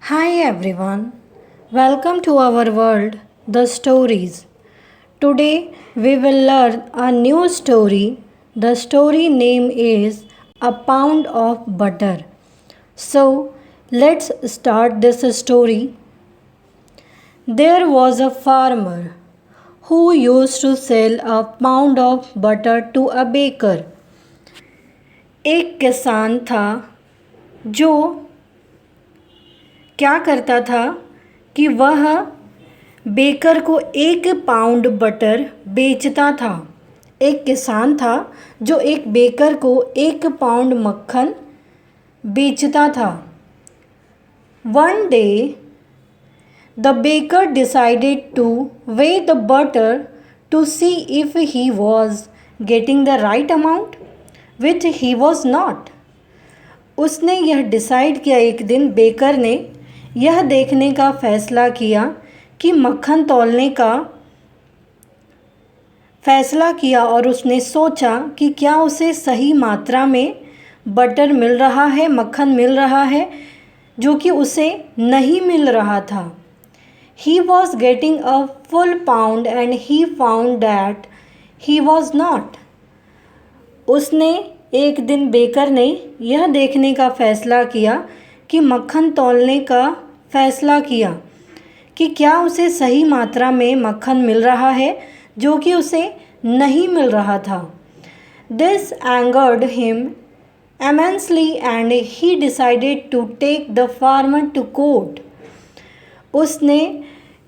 Hi everyone, welcome to our world, the stories. Today we will learn a new story. The story name is A Pound of Butter. So let's start this story. There was a farmer who used to sell a pound of butter to a baker. एक किसान था जो क्या करता था कि वह baker को 1 पाउंड बटर बेचता था। एक किसान था जो एक बेकर को 1 पाउंड मक्खन बेचता था। One day, the baker decided to weigh the butter to see if he was getting the right amount, which he was not. उसने यह डिसाइड किया, एक दिन बेकर ने यह देखने का फ़ैसला किया कि मक्खन तौलने का फ़ैसला किया और उसने सोचा कि क्या उसे सही मात्रा में बटर मिल रहा है, मक्खन मिल रहा है, जो कि उसे नहीं मिल रहा था। He was getting a full pound and he found that he was not. उसने एक दिन बेकर ने यह देखने का फ़ैसला किया कि मक्खन तौलने का फ़ैसला किया कि क्या उसे सही मात्रा में मक्खन मिल रहा है, जो कि उसे नहीं मिल रहा था। This angered him immensely and he decided to take the farmer to court. उसने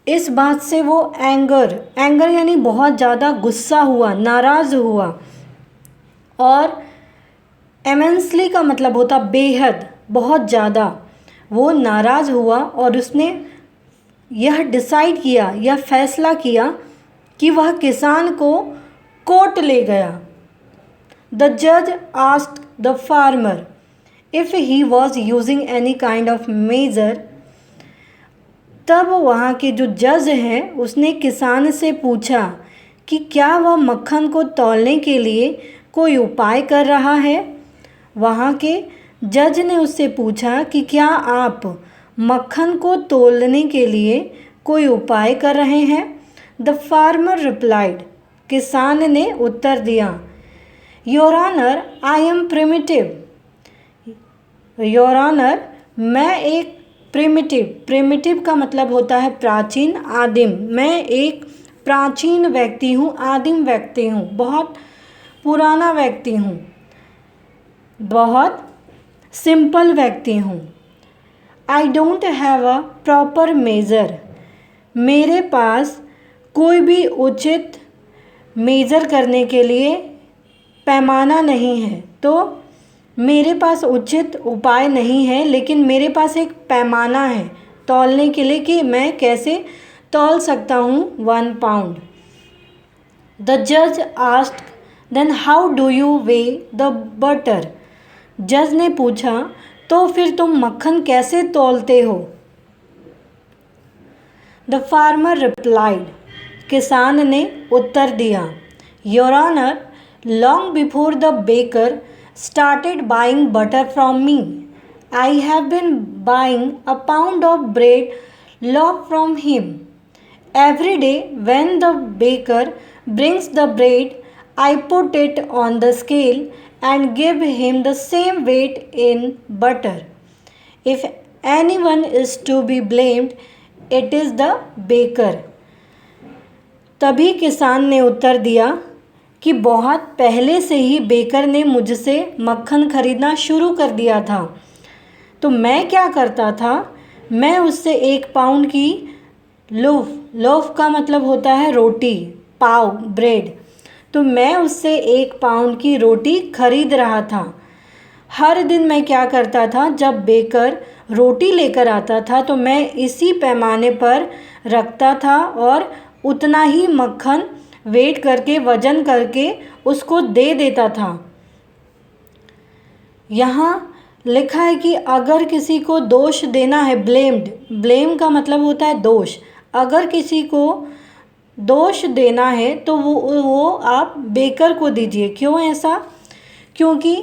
इस बात से वो एंगर यानी बहुत ज़्यादा गुस्सा हुआ, नाराज़ हुआ, और इमेंसली का मतलब होता बेहद, बहुत ज़्यादा। वो नाराज़ हुआ और उसने यह डिसाइड किया, यह फैसला किया कि वह किसान को कोर्ट ले गया। द जज asked the farmer if he was using any kind of measure. तब वहाँ के जो जज हैं उसने किसान से पूछा कि क्या वह मक्खन को तौलने के लिए कोई उपाय कर रहा है। वहाँ के जज ने उससे पूछा कि क्या आप मक्खन को तौलने के लिए कोई उपाय कर रहे हैं। द फार्मर रिप्लाइड, किसान ने उत्तर दिया, your honour I am primitive. Your honour, मैं एक प्रिमिटिव का मतलब होता है प्राचीन, आदिम। मैं एक प्राचीन व्यक्ति हूँ, आदिम व्यक्ति हूँ, बहुत पुराना व्यक्ति हूँ, बहुत सिंपल व्यक्ति हूँ। I don't have a proper measure. मेरे पास कोई भी उचित मेज़र करने के लिए पैमाना नहीं है, तो मेरे पास उचित उपाय नहीं है, लेकिन मेरे पास एक पैमाना है तौलने के लिए कि मैं कैसे तौल सकता हूँ 1 पाउंड। द जज asked, then how do you weigh the butter. जज ने पूछा, तो फिर तुम मक्खन कैसे तौलते हो। द फार्मर रिप्लाइड, किसान ने उत्तर दिया, your honour, long before the baker started buying butter from me, I have been buying a pound of bread loaf from him. Every day when the baker brings the bread, I put it on the scale and give him the same weight in butter. If anyone is to be blamed, it is the baker. तभी किसान ने उत्तर दिया कि बहुत पहले से ही baker ने मुझसे मक्खन खरीदना शुरू कर दिया था। तो मैं क्या करता था, मैं उससे 1 पाउंड की लोफ का मतलब होता है रोटी, पाव, ब्रेड। तो मैं उससे 1 पाउंड की रोटी खरीद रहा था। हर दिन मैं क्या करता था, जब बेकर रोटी लेकर आता था तो मैं इसी पैमाने पर रखता था और उतना ही मक्खन वेट करके, वजन करके उसको दे देता था। यहाँ लिखा है कि अगर किसी को दोष देना है, ब्लेम का मतलब होता है दोष। अगर किसी को दोष देना है तो वो आप बेकर को दीजिए। क्यों ऐसा? क्योंकि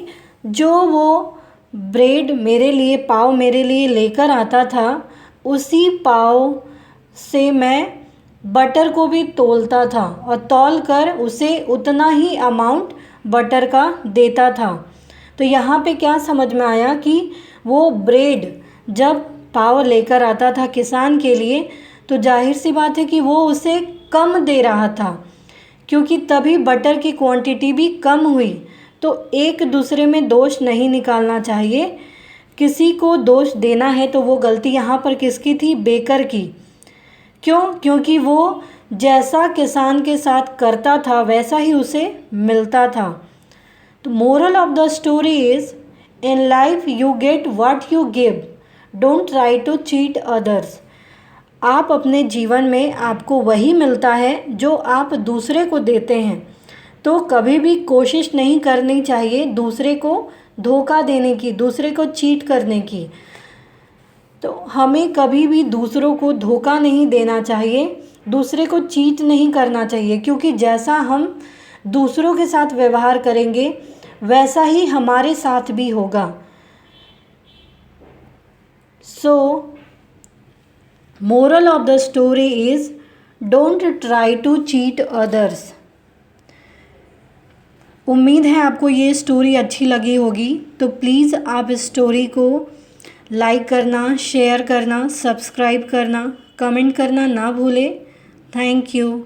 जो वो ब्रेड मेरे लिए, पाव मेरे लिए लेकर आता था, उसी पाव से मैं बटर को भी तौलता था और तौल कर उसे उतना ही अमाउंट बटर का देता था। तो यहाँ पे क्या समझ में आया कि वो ब्रेड जब पाव लेकर आता था किसान के लिए, तो जाहिर सी बात है कि वो उसे कम दे रहा था, क्योंकि तभी बटर की क्वांटिटी भी कम हुई। तो एक दूसरे में दोष नहीं निकालना चाहिए। किसी को दोष देना है तो वो गलती यहाँ पर किसकी थी? बेकर की। क्यों? क्योंकि वो जैसा किसान के साथ करता था वैसा ही उसे मिलता था। तो moral of the story is, in life you get what you give, don't try to cheat others. आप अपने जीवन में आपको वही मिलता है जो आप दूसरे को देते हैं। तो कभी भी कोशिश नहीं करनी चाहिए दूसरे को धोखा देने की, दूसरे को चीट करने की। तो हमें कभी भी दूसरों को धोखा नहीं देना चाहिए, दूसरे को चीट नहीं करना चाहिए, क्योंकि जैसा हम दूसरों के साथ व्यवहार करेंगे वैसा ही हमारे साथ भी होगा। So moral of the story is, don't try to cheat others. उम्मीद है आपको ये स्टोरी अच्छी लगी होगी। तो प्लीज़ आप इस स्टोरी को लाइक करना, शेयर करना, सब्सक्राइब करना, कमेंट करना ना भूलें। Thank you.